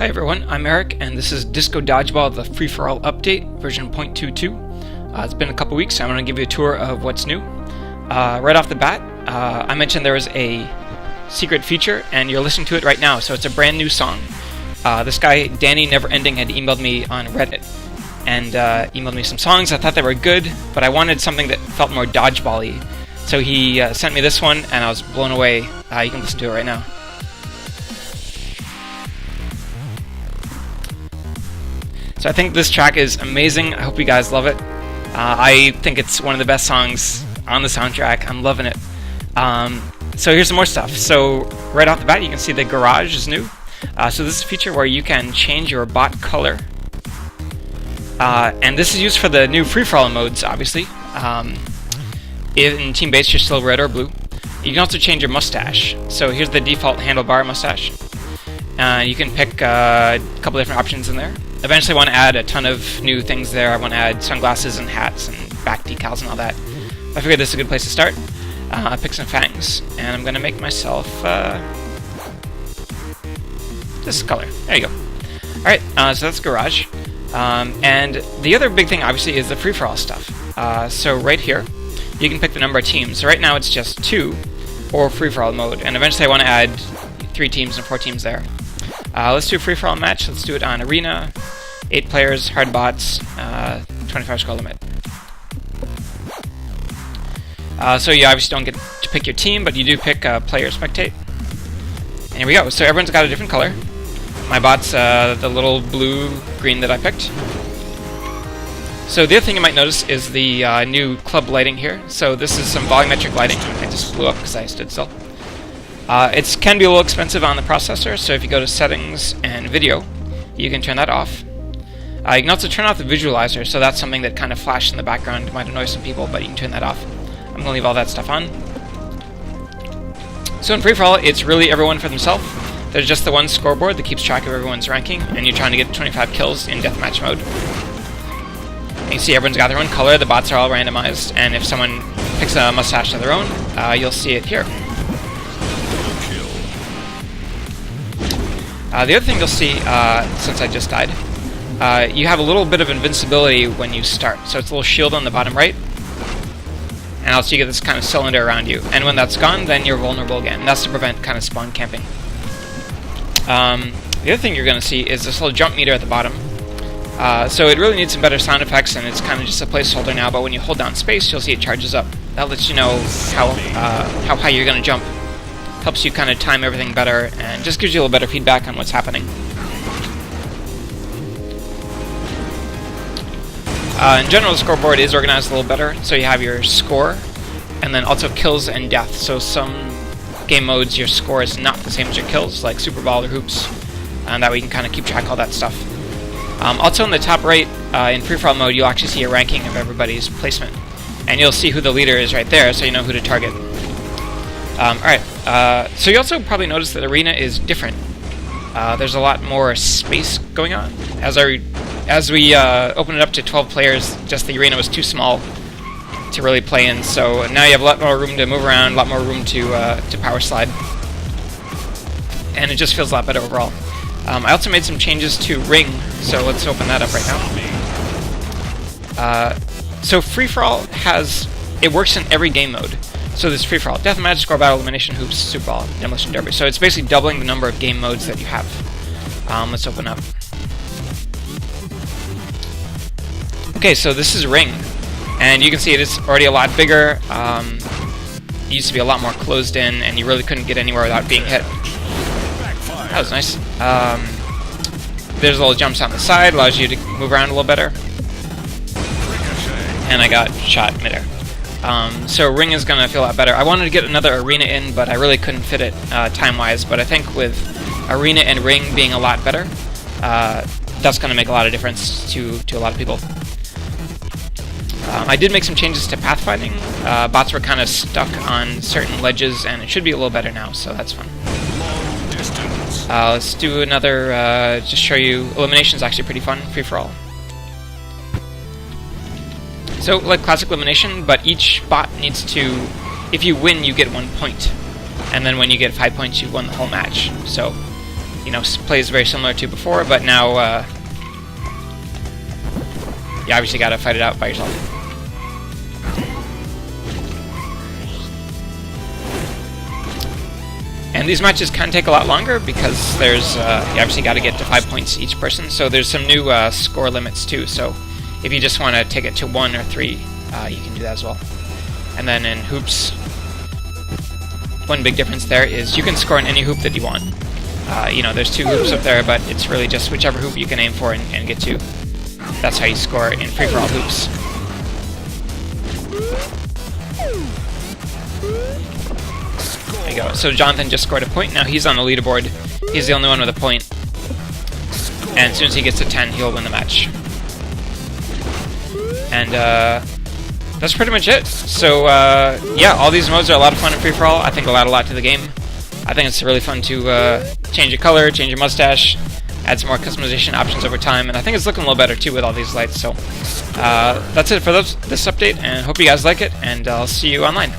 Hi everyone, I'm Eric, and this is Disco Dodgeball, the free-for-all update, version 0.22. It's been a couple weeks, so I'm going to give you a tour of what's new. Right off the bat, I mentioned there was a secret feature, and you're listening to it right now, so it's a brand new song. This guy, Danny Neverending, had emailed me on Reddit, and emailed me some songs. I thought they were good, but I wanted something that felt more dodgeball-y. So he sent me this one, and I was blown away. You can listen to it right now. So I think this track is amazing. I hope you guys love it. I think it's one of the best songs on the soundtrack. I'm loving it. So here's some more stuff. So right off the bat, you can see the garage is new. So this is a feature where you can change your bot color. And this is used for the new free-for-all modes, obviously. In Team Base, you're still red or blue. You can also change your mustache. So here's the default handlebar mustache. You can pick a couple different options in there. Eventually I want to add a ton of new things there. I want to add sunglasses and hats and back decals and all that. I figured this is a good place to start. I pick some fangs, and I'm going to make myself this color. There you go. Alright, so that's Garage. And the other big thing, obviously, is the free-for-all stuff. So right here, you can pick the number of teams. So right now it's just 2, or free-for-all mode, and eventually I want to add 3 teams and 4 teams there. Let's do a free-for-all match. Let's do it on Arena. 8 players, hard bots, 25 score limit. So you obviously don't get to pick your team, but you do pick player spectate. And here we go. So everyone's got a different color. My bot's the little blue-green that I picked. So the other thing you might notice is the new club lighting here. So this is some volumetric lighting. I just blew up because I stood still. It can be a little expensive on the processor, so if you go to Settings and Video, you can turn that off. You can also turn off the visualizer, so that's something that kind of flashed in the background. It might annoy some people, but you can turn that off. I'm going to leave all that stuff on. So in free-for-all, it's really everyone for themselves. There's just the one scoreboard that keeps track of everyone's ranking, and you're trying to get 25 kills in deathmatch mode. And you can see everyone's got their own color, the bots are all randomized, and if someone picks a mustache of their own, you'll see it here. The other thing you'll see, since I just died, you have a little bit of invincibility when you start. So it's a little shield on the bottom right, and also you get this kind of cylinder around you. And when that's gone, then you're vulnerable again. And that's to prevent kind of spawn camping. The other thing you're going to see is this little jump meter at the bottom. So it really needs some better sound effects, and it's kind of just a placeholder now, but when you hold down space, you'll see it charges up. That lets you know how high you're going to jump. Helps you kind of time everything better, and just gives you a little better feedback on what's happening. In general, the scoreboard is organized a little better, so you have your score, and then also kills and death. So some game modes, your score is not the same as your kills, like Super Ball or Hoops, and that way you can kind of keep track of all that stuff. Also in the top right, in free-for-all mode, you'll actually see a ranking of everybody's placement, and you'll see who the leader is right there, so you know who to target. Alright, so you also probably noticed that Arena is different. There's a lot more space going on. As we opened it up to 12 players, just the arena was too small to really play in, so now you have a lot more room to move around, a lot more room to power slide. And it just feels a lot better overall. I also made some changes to Ring, so let's open that up right now. So Free-for-all it works in every game mode. So there's free-for-all, deathmatch, score battle, elimination, hoops, super ball, demolition derby. So it's basically doubling the number of game modes that you have. Let's open up. Okay, so this is Ring, and you can see it is already a lot bigger. It used to be a lot more closed in, and you really couldn't get anywhere without being hit. That was nice. There's little jumps on the side, allows you to move around a little better. And I got shot midair. So Ring is going to feel a lot better. I wanted to get another Arena in, but I really couldn't fit it time-wise. But I think with Arena and Ring being a lot better, that's going to make a lot of difference to a lot of people. I did make some changes to pathfinding. Bots were kind of stuck on certain ledges, and it should be a little better now, so that's fun. Let's do another, just show you. Elimination is actually pretty fun, free-for-all. So, like classic elimination, but each bot needs to, if you win, you get 1 point. And then when you get 5 points, you've won the whole match. So, you know, plays very similar to before, but now you obviously got to fight it out by yourself. And these matches can take a lot longer because there's you obviously got to get to 5 points each person. So there's some new score limits too. So if you just want to take it to 1 or 3, you can do that as well. And then in hoops, one big difference there is you can score in any hoop that you want. You know, there's 2 hoops up there, but it's really just whichever hoop you can aim for and get to. That's how you score in free-for-all hoops. There you go. So Jonathan just scored a point. Now he's on the leaderboard. He's the only one with a point. And as soon as he gets to 10, he'll win the match. And that's pretty much it. So yeah, all these modes are a lot of fun in free-for-all. I think it'll add a lot to the game. I think it's really fun to change your color, change your mustache, add some more customization options over time, and I think it's looking a little better too with all these lights. So that's it for this update, and hope you guys like it, and I'll see you online.